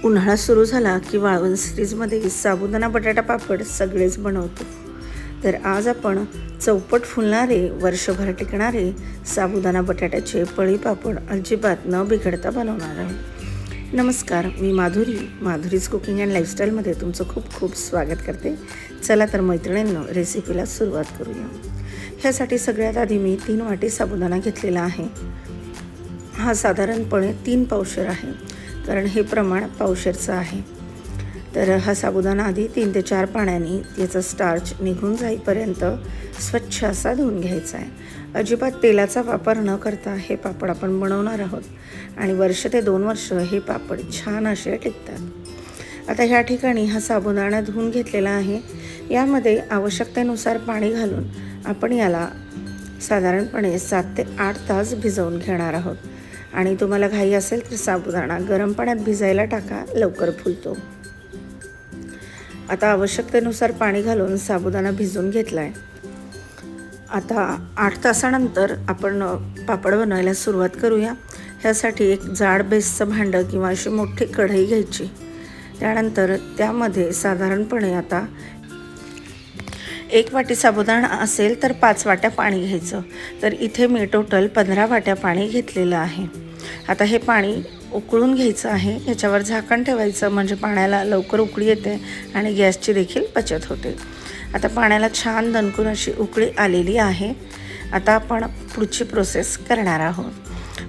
उन्हाळा सुरू झाला की वाळवण सिरीजमध्ये साबुदाणा बटाटा पापड सगळेच बनवतो. तर आज आपण चौपट फुलणारे, वर्षभर टिकणारे साबुदाणा बटाट्याचे पळी पापड अजिबात न बिघडता बनवणार आहोत. नमस्कार, मी माधुरीज कुकिंग अँड लाईफस्टाईलमध्ये तुमचं खूप खूप स्वागत करते. चला तर मैत्रिणींनो, रेसिपीला सुरुवात करूया. ह्यासाठी सगळ्यात आधी मी 3 वाटी साबुदाणा घेतलेला आहे. हा साधारणपणे 3 पावशेर आहे, कारण हे प्रमाण पावशेरचं आहे. तर हा साबुदाणा आधी 3 ते 4 पाण्याने याचा स्टार्च निघून जाईपर्यंत स्वच्छ असा धुवून घ्यायचा आहे. अजिबात तेलाचा वापर न करता हे पापड आपण बनवणार आहोत आणि 1 ते 2 वर्ष हे पापड छान असे टिकतात. आता ह्या ठिकाणी हा साबुदाणा धुवून घेतलेला आहे. यामध्ये आवश्यकतेनुसार पाणी घालून आपण याला साधारणपणे 7 ते 8 तास भिजवून घेणार आहोत. आणि तुम्हाला घाई असेल तर साबुदाणा गरम पाण्यात भिजायला टाका, लवकर फुलतो. आता आवश्यकतेनुसार पाणी घालून साबुदाणा भिजवून घेतला आहे. आता 8 तासानंतर आपण पापड बनवायला सुरुवात करूया. ह्यासाठी एक जाड बेसचं भांडं किंवा अशी मोठी कढई घ्यायची. त्यानंतर त्यामध्ये साधारणपणे आता 1 वाटी साबुदाणा असेल तर 5 वाट्या पाणी घ्यायचं. तर इथे मी टोटल 15 वाट्या पाणी घेतलेलं आहे. आता हे पाणी उकळून घ्यायचं आहे. याच्यावर झाकण ठेवायचं, म्हणजे पाण्याला लवकर उकळी येते आणि गॅसची देखील बचत होते. आता पाण्याला छान दणकून अशी उकळी आलेली आहे. आता आपण पुढची प्रोसेस करणार आहोत.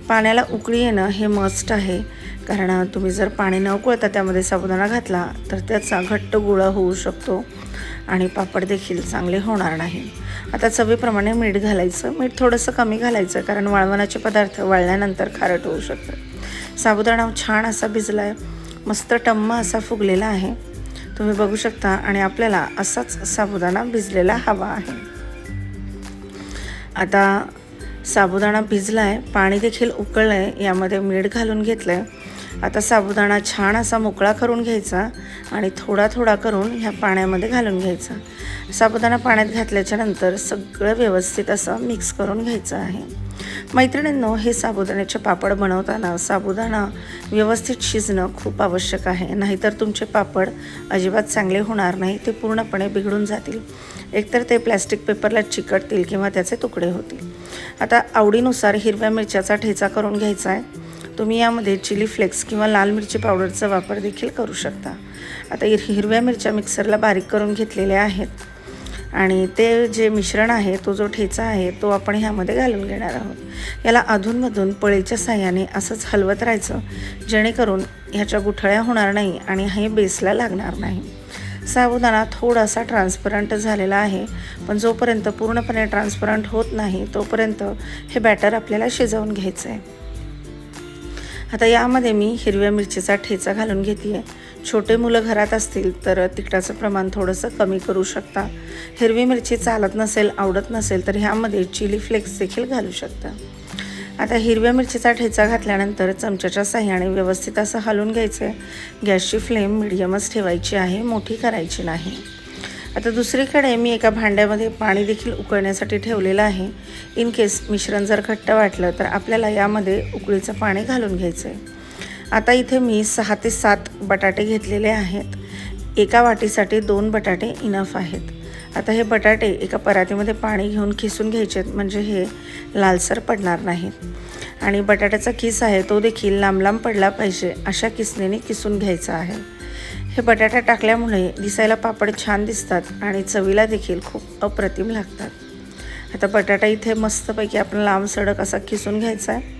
पाण्याला उकळी येणं हे मस्ट आहे, कारण तुम्ही जर पाणी न उकळता त्यामध्ये साबुदाणा घातला तर त्याचा घट्ट गोळा होऊ शकतो आणि पापड देखील चांगले होणार नाही. आता चवीप्रमाणे मीठ घालायचं. मीठ थोडंसं कमी घालायचं, कारण वाळवणाचे पदार्थ वाळल्यानंतर खारट होऊ शकतात. साबुदाणा छान असा भिजला आहे, मस्त टम्म असा फुगलेला आहे, तुम्ही बघू शकता. आणि आपल्याला असाच साबुदाणा भिजलेला हवा आहे. आता साबुदाणा भिजला आहे, पाणी देखील उकळलं आहे, यामध्ये मीठ घालून घेतलं आहे. आता साबुदाणा छान असा मोकळा करून घ्यायचा आणि थोडा थोडा करून ह्या पाण्यामध्ये घालून घ्यायचा. साबुदाणा पाण्यात घातल्याच्या नंतर सगळं व्यवस्थित असं मिक्स करून घ्यायचं आहे. मैत्रिणींनो, हे साबुदाण्याचे पापड बनवताना साबुदाणा व्यवस्थित शिजणं खूप आवश्यक आहे, नाहीतर तुमचे पापड अजिबात चांगले होणार नाही, ते पूर्णपणे बिघडून जातील. एकतर ते प्लॅस्टिक पेपरला चिकटतील किंवा त्याचे तुकडे होतील. आता आवडीनुसार हिरव्या मिरच्याचा ठेचा करून घ्यायचा आहे. तुम्ही यामध्ये चिली फ्लेक्स किंवा लाल मिरची पावडरचा वापर देखील करू शकता. आता हिरव्या मिरच्या मिक्सरला बारीक करून घेतलेल्या आहेत आणि ते जे मिश्रण आहे, तो जो ठेचा आहे, तो आपण ह्यामध्ये घालून घेणार आहोत. याला अधूनमधून पळीच्या साह्याने असंच हलवत राहायचं, जेणेकरून ह्याच्या गुठळ्या होणार नाही आणि हे बेसला लागणार नाही. साबुदाणा थोडासा ट्रान्सपरंट झालेला आहे, पण जोपर्यंत पूर्णपणे ट्रान्सपरंट होत नाही तोपर्यंत हे बॅटर आपल्याला शिजवून घ्यायचं आहे. आता यामध्ये मी हिरव्या मिरचीचा ठेचा घालून घेते आहे. छोटे मुलं घरात असतील तर तिखटाचं प्रमाण थोडंसं कमी करू शकता. हिरवी मिरची चालत नसेल, आवडत नसेल तर ह्यामध्ये चिली फ्लेक्स देखील घालू शकता. आता हिरव्या मिरचीचा ठेचा घातल्यानंतर चमच्याच्या साह्याने व्यवस्थित असं हलवून घ्यायचं आहे. गॅसची फ्लेम मिडियमच ठेवायची आहे, मोठी करायची नाही. आता दुसरीकडे मी एका भांड्यामध्ये पाणी देखील उकळण्यासाठी ठेवलेलं आहे. इन केस मिश्रण जर घट्ट वाटलं तर आपल्याला यामध्ये उकळीचं पाणी घालून घ्यायचं आहे. आता इथे मी 6 ते 7 बटाटे घेतलेले आहेत. एका वाटीसाठी 2 बटाटे इनफ आहेत. आता हे बटाटे एका परातीमध्ये पाणी घेऊन किसून घ्यायचे आहेत, म्हणजे हे लालसर पडणार नाहीत. आणि बटाट्याचा किस आहे तो देखील लांब लांब पडला पाहिजे, अशा किसणीने किसून घ्यायचा आहे. हे बटाटा टाकल्यामुळे दिसायला पापड छान दिसतात आणि चवीला देखील खूप अप्रतिम लागतात. आता बटाटा इथे मस्तपैकी आपण लांब सडक असा किसून घ्यायचा आहे.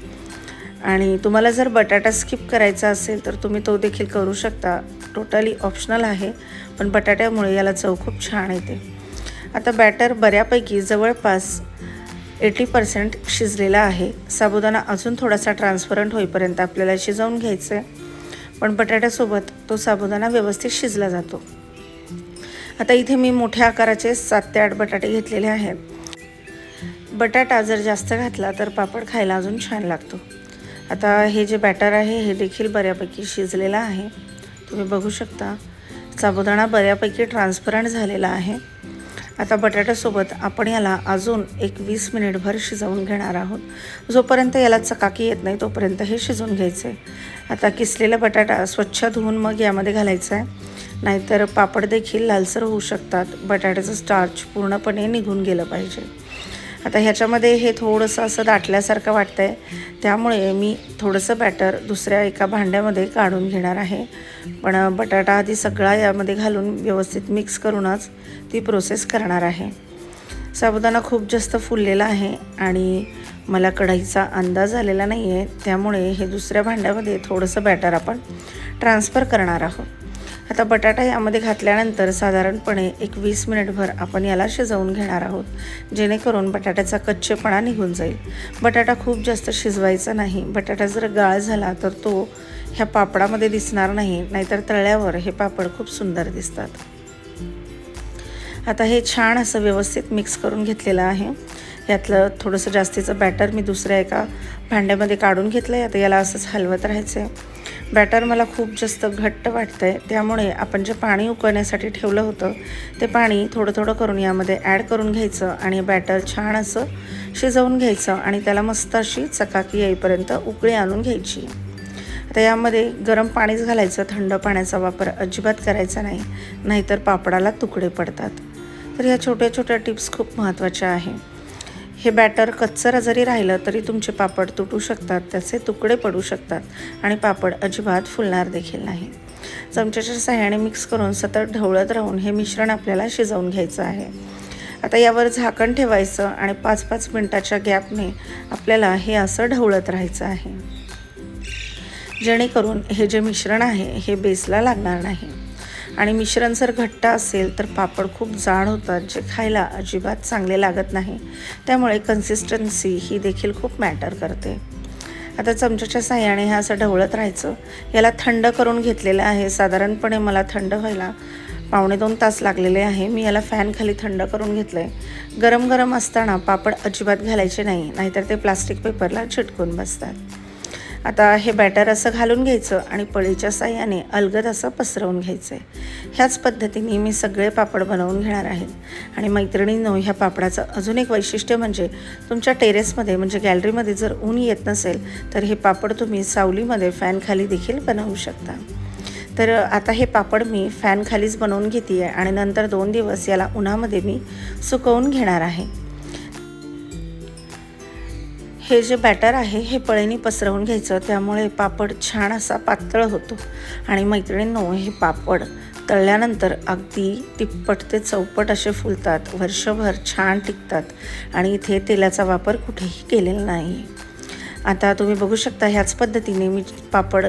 आणि तुम्हाला जर बटाटा स्किप करायचा असेल तर तुम्ही तो देखील करू शकता, टोटली ऑप्शनल आहे, पण बटाट्यामुळे याला चव खूप छान येते. आता बॅटर बऱ्यापैकी जवळपास 80% शिजलेला आहे. साबुदाणा अजून थोडासा ट्रान्सपरंट होईपर्यंत आपल्याला शिजवून घ्यायचं आहे, पण बटाट्यासोबत तो साबुदाणा व्यवस्थित शिजला जातो. आता इथे मी मोठ्या आकाराचे 7 ते 8 बटाटे घेतलेले आहेत. बटाटा जर जास्त घातला तर पापड खायला अजून छान लागतो. आता हे जे बॅटर आहे हे देखील बऱ्यापैकी शिजलेलं आहे, तुम्ही बघू शकता. साबुदाणा बऱ्यापैकी ट्रान्सपरंट झालेला आहे आता बटाट्यासोबत आपण याला अजून एक 20 मिनिटभर शिजवून घेणार आहोत। जोपर्यंत याला चकाकी येत नाही तोपर्यंत हे शिजवून घ्यायचं आहे। आता किसलेला बटाटा स्वच्छ धुवून मग यामध्ये घालायचा आहे, नाहीतर पापड देखील लालसर होऊ शकतात। बटाट्याचं स्टार्च पूर्णपणे निघून गेलं पाहिजे। आता ह्याच्यामध्ये हे थोडंसं असं दाटल्यासारखं वाटतं आहे, त्यामुळे मी थोडंसं बॅटर दुसऱ्या एका भांड्यामध्ये काढून घेणार आहे। पण बटाटा आधी सगळा यामध्ये घालून व्यवस्थित मिक्स करूनच ती प्रोसेस करणार आहे। साबुदाणा खूप जास्त फुललेला आहे आणि मला कढईचा अंदाज आलेला नाही आहे, त्यामुळे हे दुसऱ्या भांड्यामध्ये थोडंसं बॅटर आपण ट्रान्सफर करणार आहोत। आता बटाटा यामध्ये घातल्यानंतर साधारणपणे एक 20 मिनिटभर आपण याला शिजवून घेणार आहोत, जेणेकरून बटाट्याचा कच्चेपणा निघून जाईल। बटाटा खूप जास्त शिजवायचा नाही। बटाटा जर गाळ झाला तर तो ह्या पापडामध्ये दिसणार नाही, नाहीतर तळल्यावर हे पापड खूप सुंदर दिसतात। आता हे छान असं व्यवस्थित मिक्स करून घेतलेलं आहे। यातलं थोडंसं जास्तीचं बॅटर मी दुसऱ्या एका भांड्यामध्ये काढून घेतलं आहे। आता याला असंच हलवत राहायचं आहे। बॅटर मला खूप जास्त घट्ट वाटतं आहे, त्यामुळे आपण जे पाणी उकळण्यासाठी ठेवलं होतं ते पाणी थोडं थोडं करून यामध्ये ॲड करून घ्यायचं आणि बॅटर छान असं शिजवून घ्यायचं आणि त्याला मस्त अशी चकाकी येईपर्यंत उकळी आणून घ्यायची। आता यामध्ये गरम पाणीच घालायचं, थंड पाण्याचा वापर अजिबात करायचा नाही, नाहीतर पापडाला तुकडे पडतात। तर ह्या छोट्या छोट्या टिप्स खूप महत्त्वाच्या आहे। हे बॅटर कच्चं जरी राहिलं तरी तुमचे पापड तुटू शकतात, त्याचे तुकडे पडू शकतात आणि पापड अजिबात फुलणार देखील नाही। चमच्याच्या सहाय्याने मिक्स करून सतत ढवळत राहून हे मिश्रण आपल्याला शिजवून घ्यायचं आहे। आता यावर झाकण ठेवायचं आणि 5-5 मिनिटाच्या गॅपने आपल्याला हे असं ढवळत राहायचं आहे, जेणेकरून हे जे मिश्रण आहे हे बेसला लागणार नाही। आणि मिश्रण जर घट्ट असेल तर पापड खूप जाड होतात, जे खायला अजिबात चांगले लागत नाही। त्यामुळे कन्सिस्टन्सी ही देखील खूप मॅटर करते। आता चमच्याच्या साहाय्याने हे असं ढवळत राहायचं। याला थंड करून घेतलेलं आहे। साधारणपणे मला थंड व्हायला 1.5-2 तास लागलेले आहे। मी याला फॅन खाली थंड करून घेतलं आहे। गरम गरम असताना पापड अजिबात घालायचे नाही, नाहीतर ते प्लास्टिक पेपरला चिटकून बसतात। आता हे बॅटर असं घालून घ्यायचं आणि पळीच्या साहाय्याने अलगद असं पसरवून घ्यायचं आहे। ह्याच पद्धतीने मी सगळे पापड बनवून घेणार आहे। आणि मैत्रिणींनो, ह्या पापडाचं अजून एक वैशिष्ट्य म्हणजे तुमच्या टेरेसमध्ये म्हणजे गॅलरीमध्ये जर ऊन येत नसेल तर हे पापड तुम्ही सावलीमध्ये फॅन खाली देखील बनवू शकता। तर आता हे पापड मी फॅन खालीच बनवून घेते आहे आणि नंतर 2 दिवस याला उन्हामध्ये मी सुकवून घेणार आहे। हे जे बॅटर आहे हे पळीने पसरवून घ्यायचं, त्यामुळे पापड छान असा पातळ होतो। आणि मैत्रिणींनो, हे पापड तळल्यानंतर अगदी तिप्पट ते चौपट असे फुलतात, वर्षभर छान टिकतात आणि इथे तेलाचा वापर कुठेही केलेला नाही। आता तुम्ही बघू शकता ह्याच पद्धतीने मी पापड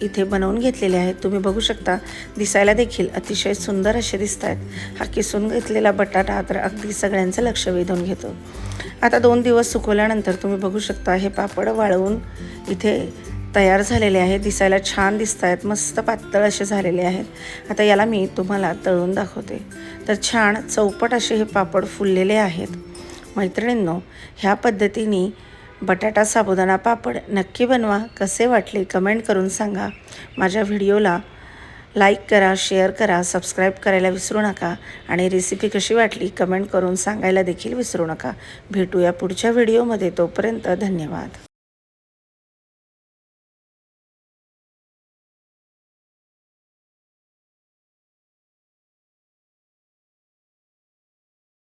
इथे बनवून घेतलेले आहेत। तुम्ही बघू शकता दिसायला देखील अतिशय सुंदर असे दिसत आहेत। हा किसून घेतलेला बटाटा तर अगदी सगळ्यांचं लक्ष वेधून घेतो। आता 2 दिवस सुकवल्यानंतर तुम्ही बघू शकता हे पापड वाळवून इथे तयार झालेले आहेत। दिसायला छान दिसत आहेत, मस्त पातळ असे झालेले आहेत। आता याला मी तुम्हाला तळून दाखवते। तर छान चौपट असे हे पापड फुललेले आहेत। मैत्रिणींनो, ह्या पद्धतीने बटाटा साबुदाणा पापड नक्की बनवा। कसे वाटले कमेंट करून सांगा। माझ्या व्हिडिओला लाईक करा, शेअर करा, सबस्क्राईब करायला विसरू नका आणि रेसिपी कशी वाटली कमेंट करून सांगायला देखील विसरू नका। भेटूया पुढच्या व्हिडिओमध्ये, तोपर्यंत धन्यवाद।